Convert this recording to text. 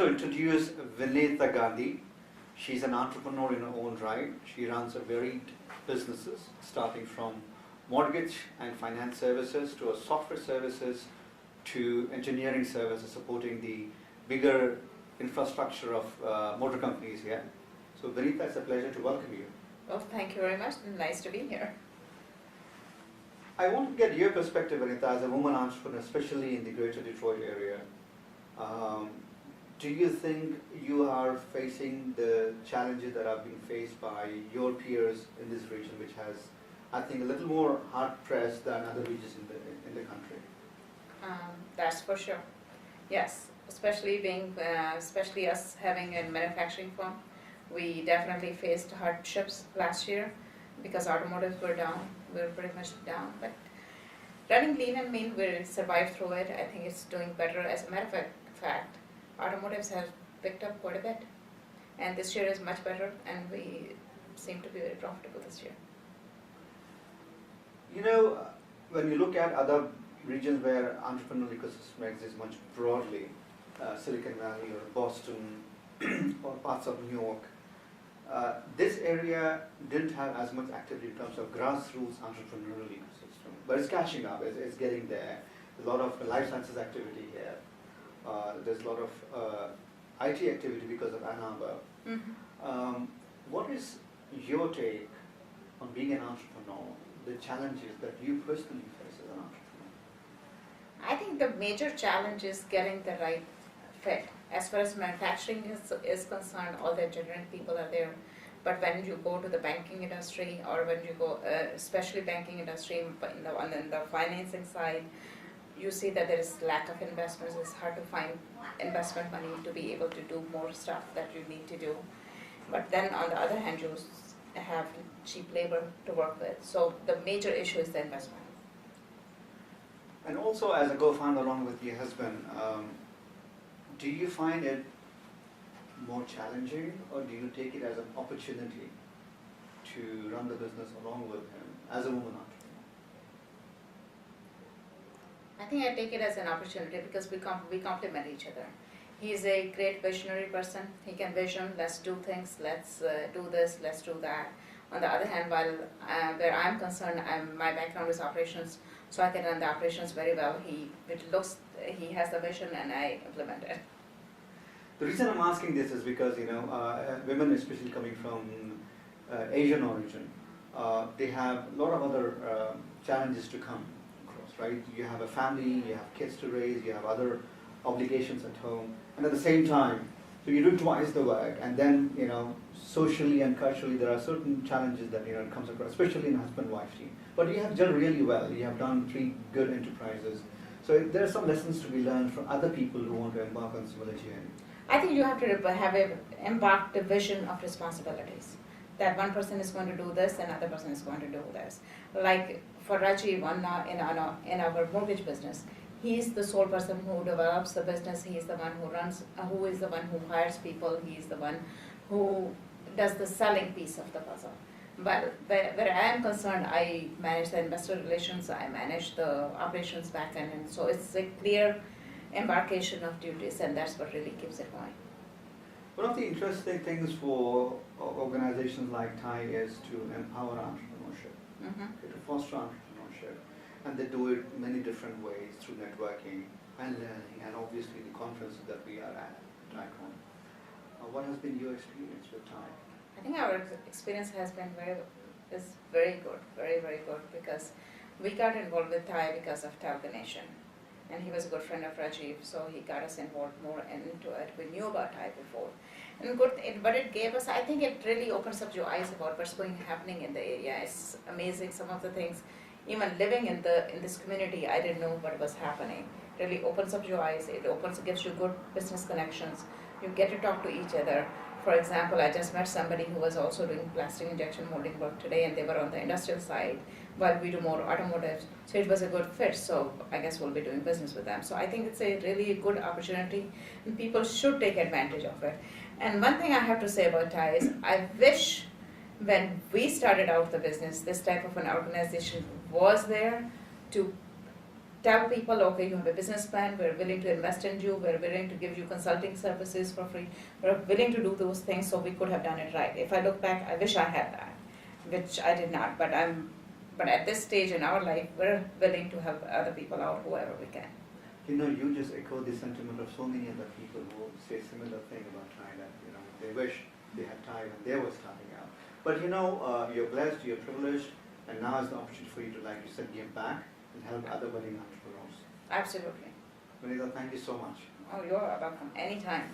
to introduce Vinita Gandhi. She's an entrepreneur in her own right. She runs a varied businesses, starting from mortgage and finance services to a software services to engineering services supporting the bigger infrastructure of motor companies here. So Vinita, it's a pleasure to welcome you. Well, thank you very much. Nice to be here. I want to get your perspective, Vinita, as a woman entrepreneur, especially in the greater Detroit area. Do you think you are facing the challenges that are being faced by your peers in this region, which has, I think, a little more hard-pressed than other regions in the country? That's for sure. Yes, especially us having a manufacturing firm, we definitely faced hardships last year because automotives were down. We were pretty much down, but running lean and mean, we survived through it. I think it's doing better. As a matter of fact, automotives have picked up quite a bit, and this year is much better, and we seem to be very profitable this year. You know, when you look at other regions where entrepreneurial ecosystem exists much broadly, Silicon Valley or Boston or parts of New York, this area didn't have as much activity in terms of grassroots entrepreneurial ecosystem, but it's catching up, it's getting there. There's a lot of life sciences activity here. There's a lot of IT activity because of Ann Arbor. Mm-hmm. What is your take on being an entrepreneur, the challenges that you personally face as an entrepreneur? I think the major challenge is getting the right fit. As far as manufacturing is concerned, all the engineering people are there. But when you go to the banking industry, or when you go, especially banking industry, on the financing side, you see that there is lack of investments. It's hard to find investment money to be able to do more stuff that you need to do. But then on the other hand, you have cheap labor to work with. So the major issue is the investment. And also, as a co-founder along with your husband, do you find it more challenging, or do you take it as an opportunity to run the business along with him as a woman entrepreneur? I think I take it as an opportunity because we complement each other. He's a great visionary person. He can vision, let's do things, let's do this, let's do that. On the other hand, where I'm concerned, my background is operations, so I can run the operations very well. He has the vision and I implement it. The reason I'm asking this is because, you know, women, especially coming from Asian origin, they have a lot of other challenges to come across, right? You have a family, you have kids to raise, you have other obligations at home, and at the same time, so you do twice the work, and then, you know, socially and culturally, there are certain challenges that, you know, it comes across, especially in husband-wife team. But you have done really well. You have done 3 good enterprises. So there are some lessons to be learned from other people who want to embark on similar journey. I think you have to embark the vision of responsibilities. That one person is going to do this, and another person is going to do this. Like for Rajiv, in our mortgage business, he's the sole person who develops the business. He's the one who runs, who is the one who hires people. He's the one who does the selling piece of the puzzle. But where I am concerned, I manage the investor relations, I manage the operations back end, and so it's a clear embarkation of duties, and that's what really keeps it going. One of the interesting things for organizations like TIE is to empower entrepreneurship, to foster entrepreneurship, and they do it many different ways through networking and learning, and obviously the conferences that we are at Tiecon. What has been your experience with TIE? I think our experience has been very good, very good, because we got involved with TIE because of Talgination. And he was a good friend of Rajiv, so he got us involved more into it. We knew about TIE before. And but it gave us, I think it really opens up your eyes about what's happening in the area. It's amazing, some of the things. Even living in this community, I didn't know what was happening. It really opens up your eyes. It gives you good business connections. You get to talk to each other. For example, I just met somebody who was also doing plastic injection molding work today, and they were on the industrial side, while we do more automotive. So it was a good fit, so I guess we'll be doing business with them. So I think it's a really good opportunity, and people should take advantage of it. And one thing I have to say about TIE is, I wish when we started out the business, this type of an organization was there to tell people, okay, you have a business plan, we're willing to invest in you, we're willing to give you consulting services for free, we're willing to do those things, so we could have done it right. If I look back, I wish I had that, which I did not, but at this stage in our life, we're willing to help other people out, whoever we can. You know, you just echo the sentiment of so many other people who say similar thing about China. You know, they wish they had time when they were starting out. But you know, you're blessed, you're privileged, and now is the opportunity for you to, like you said, give back and help other budding entrepreneurs. Absolutely. Vinita, thank you so much. Oh, you're welcome. Anytime.